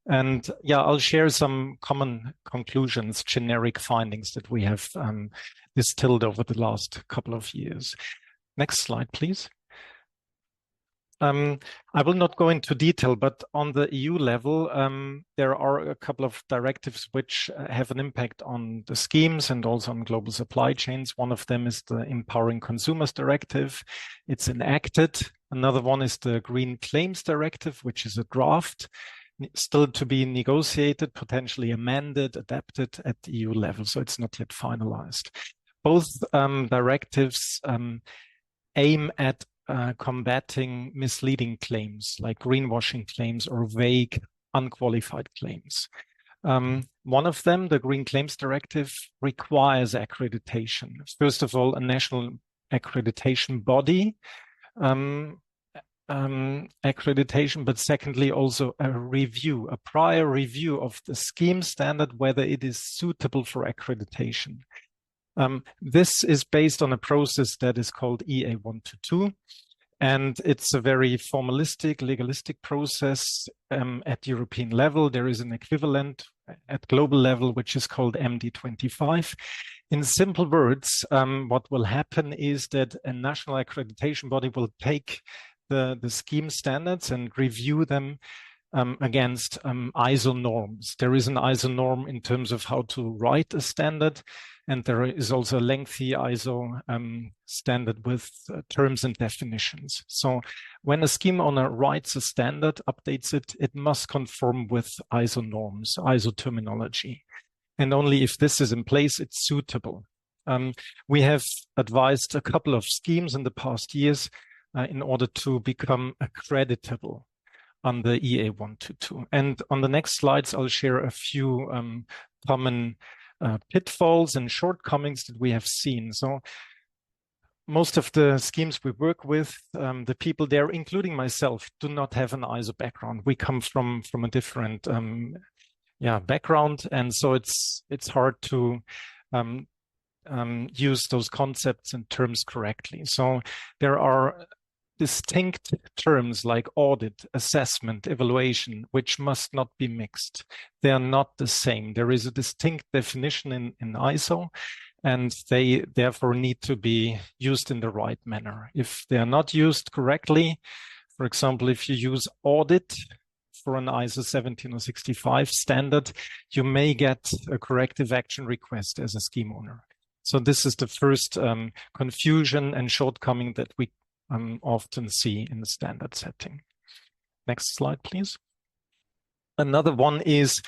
And yeah, I'll share some common conclusions, generic findings that we have distilled over the last couple of years. Next slide, please. I will not go into detail, but on the EU level, there are a couple of directives which have an impact on the schemes and also on global supply chains. One of them is the Empowering Consumers Directive. It's enacted. Another one is the Green Claims Directive, which is a draft, still to be negotiated, potentially amended, adapted at the EU level. So it's not yet finalized. Both directives aim at combating misleading claims like greenwashing claims or vague, unqualified claims. One of them, the Green Claims Directive, requires accreditation. First of all, a national accreditation body accreditation, but secondly, also a prior review of the scheme standard, whether it is suitable for accreditation. This is based on a process that is called EA122. And it's a very formalistic, legalistic process at European level. There is an equivalent at global level, which is called MD25. In simple words, what will happen is that a national accreditation body will take the scheme standards and review them against ISO norms. There is an ISO norm in terms of how to write a standard, and there is also a lengthy ISO standard with terms and definitions. So when a scheme owner writes a standard, updates it, it must conform with ISO norms, ISO terminology. And only if this is in place, it's suitable. We have advised a couple of schemes in the past years in order to become accreditable on the EA122. And on the next slides, I'll share a few common pitfalls and shortcomings that we have seen. So most of the schemes we work with, the people there, including myself, do not have an ISO background. We come from a different background, and so it's hard to use those concepts and terms correctly. So there are distinct terms like audit, assessment, evaluation, which must not be mixed. They are not the same. There is a distinct definition in ISO, and they therefore need to be used in the right manner. If they are not used correctly, for example, if you use audit for an ISO 17065 standard, you may get a corrective action request as a scheme owner. So this is the first confusion and shortcoming that we often see in the standard setting. Next slide, please. Another one is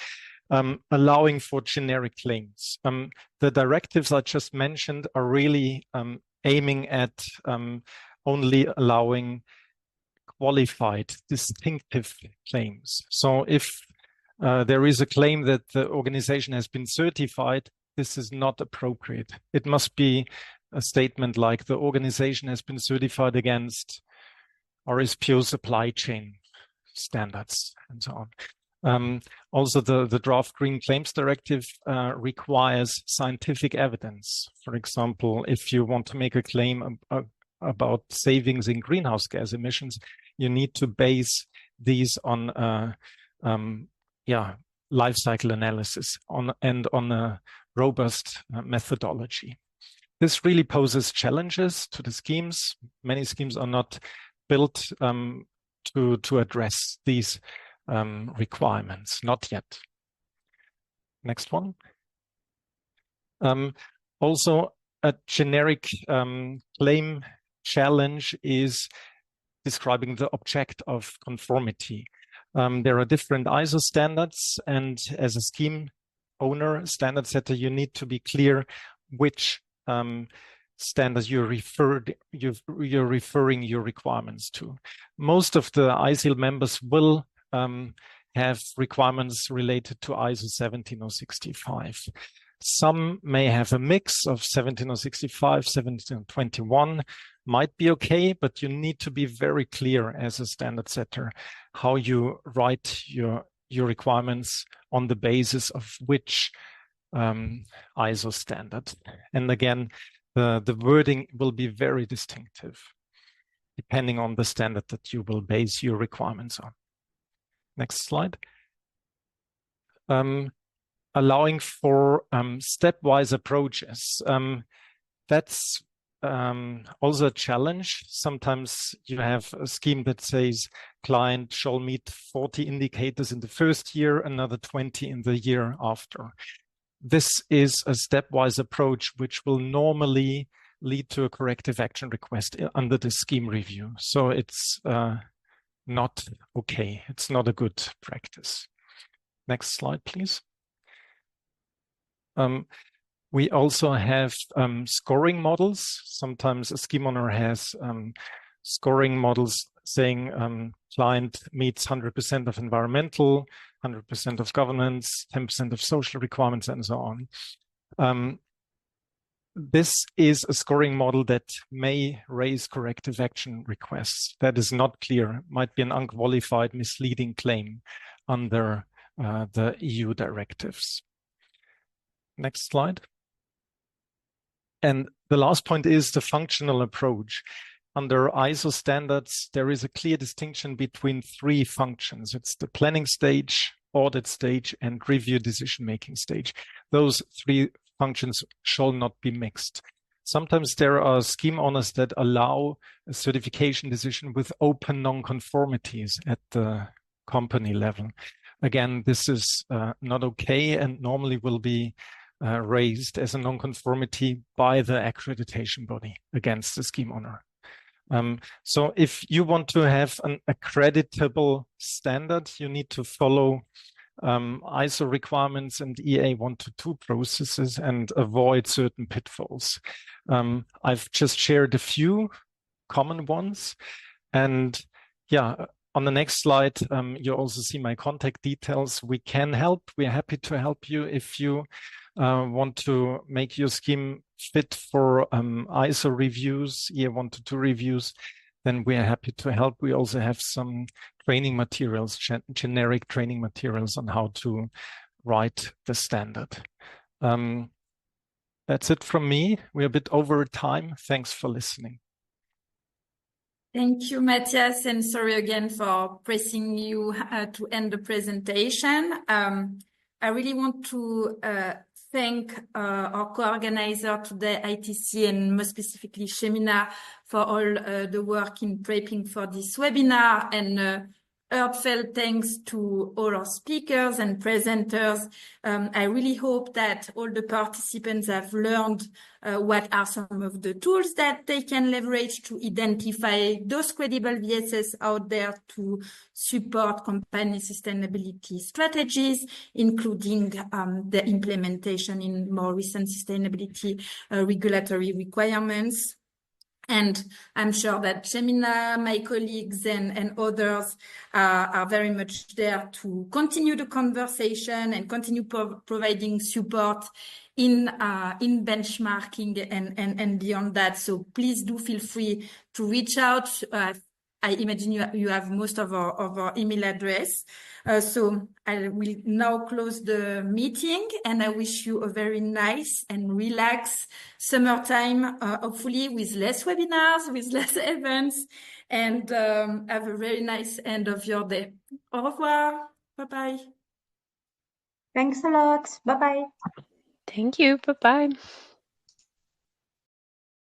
allowing for generic claims. The directives I just mentioned are really aiming at only allowing qualified, distinctive claims. So if there is a claim that the organization has been certified, this is not appropriate. It must be a statement like the organization has been certified against RSPO supply chain standards and so on. Also, the draft Green Claims Directive requires scientific evidence. For example, if you want to make a claim about savings in greenhouse gas emissions, you need to base these on life cycle analysis and on a robust methodology. This really poses challenges to the schemes. Many schemes are not built to address these requirements, not yet. Next one. Also, a generic claim challenge is describing the object of conformity. There are different ISO standards, and as a scheme owner, standard setter, you need to be clear which standards you're referring your requirements to. Most of the ISEAL members will have requirements related to ISO 17065. Some may have a mix of 17065, 17021, might be okay, but you need to be very clear as a standard setter how you write your requirements on the basis of which ISO standard. And again, the wording will be very distinctive depending on the standard that you will base your requirements on. Next slide. Allowing for stepwise approaches. That's also a challenge. Sometimes you have a scheme that says client shall meet 40 indicators in the first year, another 20 in the year after. This is a stepwise approach which will normally lead to a corrective action request under the scheme review. So it's not okay. It's not a good practice. Next slide, please. We also have scoring models. Sometimes a scheme owner has scoring models saying client meets 100% of environmental, 100% of governance, 10% of social requirements, and so on. This is a scoring model that may raise corrective action requests. That is not clear. Might be an unqualified, misleading claim under the EU directives. Next slide. And the last point is the functional approach. Under ISO standards, there is a clear distinction between three functions. It's the planning stage, audit stage, and review decision-making stage. Those three functions shall not be mixed. Sometimes there are scheme owners that allow a certification decision with open non-conformities at the company level. Again, this is not okay and normally will be raised as a non-conformity by the accreditation body against the scheme owner. So if you want to have an accreditable standard, you need to follow ISO requirements and EA 122 processes and avoid certain pitfalls. I've just shared a few common ones. And yeah, on the next slide, you also see my contact details. We can help. We're happy to help you if you want to make your scheme fit for ISO reviews, EA 122 reviews, then we are happy to help. We also have some training materials, generic training materials on how to write the standard. That's it from me. We're a bit over time. Thanks for listening.
Thank you, Matthias, and sorry again for pressing you to end the presentation. I really want to thank our co-organizer today, ITC, and more specifically Shemina, for all the work in prepping for this webinar, and heartfelt thanks to all our speakers and presenters. I really hope that all the participants have learned what are some of the tools that they can leverage to identify those credible VSS out there to support company sustainability strategies, including the implementation in more recent sustainability regulatory requirements. And I'm sure that Shemina, my colleagues, and others are very much there to continue the conversation and continue providing support in benchmarking and beyond that. So please do feel free to reach out. I imagine you have most of our email address. So I will now close the meeting, and I wish you a very nice and relaxed summertime, hopefully with less webinars, with less events, and have a very nice end of your day. Au revoir. Bye-bye.
Thanks a lot. Bye-bye.
Thank you. Bye-bye.